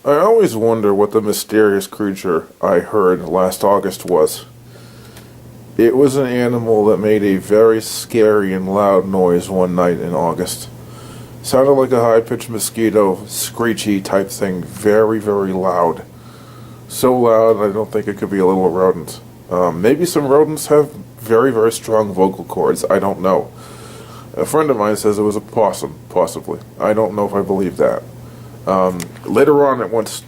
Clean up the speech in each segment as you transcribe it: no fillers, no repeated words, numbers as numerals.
I always wonder what the mysterious creature I heard last August was. It was an animal that made a very scary and loud noise one night in August. Sounded like a high-pitched mosquito, screechy type thing, very, very loud. So loud I don't think it could be a little rodent. Maybe some rodents have very, very strong vocal cords, I don't know. A friend of mine says it was a possum, possibly. I don't know if I believe that. Later on, it once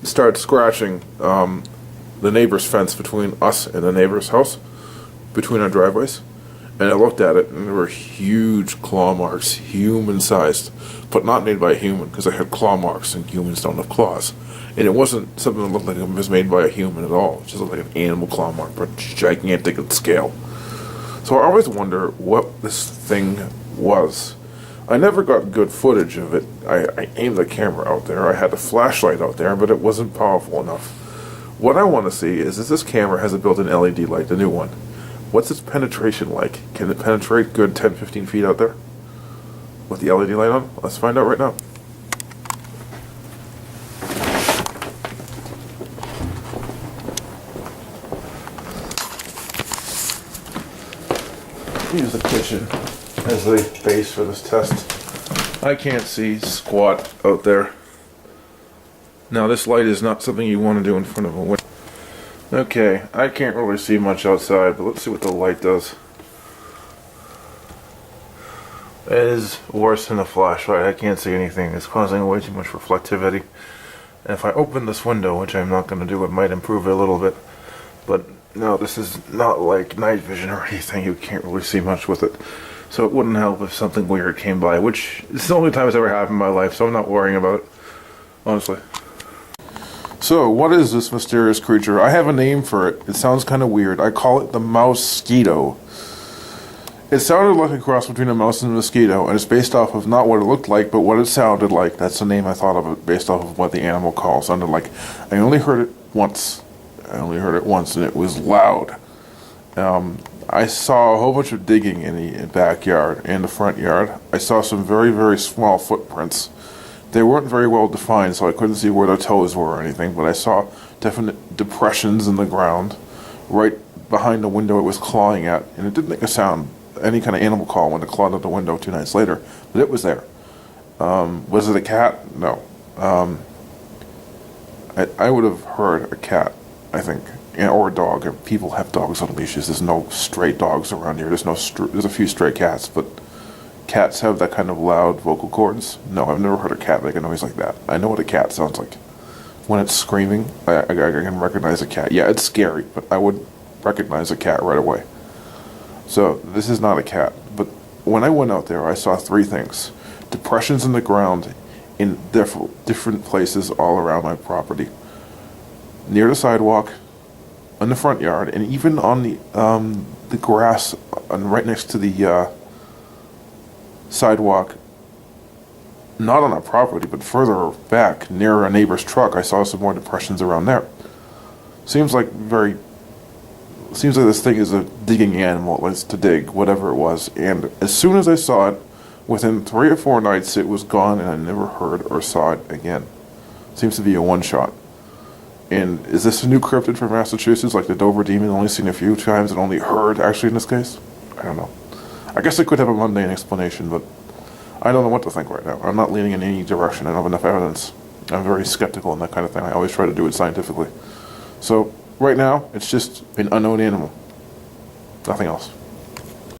started scratching the neighbor's fence between us and the neighbor's house, between our driveways. And I looked at it, and there were huge claw marks, human-sized, but not made by a human, because I had claw marks, and humans don't have claws. And it wasn't something that looked like it was made by a human at all. It just looked like an animal claw mark, but gigantic in scale. So I always wonder what this thing was. I never got good footage of it. I aimed the camera out there. I had a flashlight out there, but it wasn't powerful enough. What I want to see is if this camera has a built-in LED light, the new one. What's its penetration like? Can it penetrate good 10-15 feet out there with the LED light on? Let's find out right now. Use the kitchen as the base for this test. I can't see squat out there. Now this light is not something you want to do in front of a window. Okay, I can't really see much outside, but let's see what the light does. It is worse than a flashlight. I can't see anything. It's causing way too much reflectivity. And if I open this window, which I'm not going to do, it might improve it a little bit. But no, this is not like night vision or anything. You can't really see much with it. So it wouldn't help if something weird came by, which is the only time it's ever happened in my life, so I'm not worrying about it, honestly. So, what is this mysterious creature? I have a name for it. It sounds kind of weird. I call it the Mouskito. It sounded like a cross between a mouse and a mosquito, and it's based off of not what it looked like, but what it sounded like. That's the name I thought of it, based off of what the animal call sounded like. I only heard it once. And it was loud. I saw a whole bunch of digging in the backyard and the front yard. I saw some very, very small footprints. They weren't very well defined, so I couldn't see where their toes were or anything, but I saw definite depressions in the ground. Right behind the window it was clawing at, and it didn't make a sound, any kind of animal call when it clawed at the window 2 nights later, but it was there. Was it a cat? No. I would have heard a cat, I think, or a dog. People have dogs on leashes. There's no stray dogs around here. There's a few stray cats, but cats have that kind of loud vocal cords? No, I've never heard a cat make a noise like that. I know what a cat sounds like. When it's screaming, I can recognize a cat. Yeah, it's scary, but I would recognize a cat right away. So, this is not a cat. But when I went out there, I saw 3 things. Depressions in the ground in different places all around my property. Near the sidewalk, in the front yard, and even on the grass right next to the sidewalk, not on our property, but further back near a neighbor's truck. I saw some more depressions around there. Seems like this thing is a digging animal. It likes to dig, whatever it was. And as soon as I saw it, within 3 or 4 nights, it was gone, and I never heard or saw it again. Seems to be a one-shot. And is this a new cryptid from Massachusetts, like the Dover Demon, only seen a few times and only heard, actually, in this case? I don't know. I guess it could have a mundane explanation, but I don't know what to think right now. I'm not leaning in any direction. I don't have enough evidence. I'm very skeptical in that kind of thing. I always try to do it scientifically. So, right now, it's just an unknown animal. Nothing else.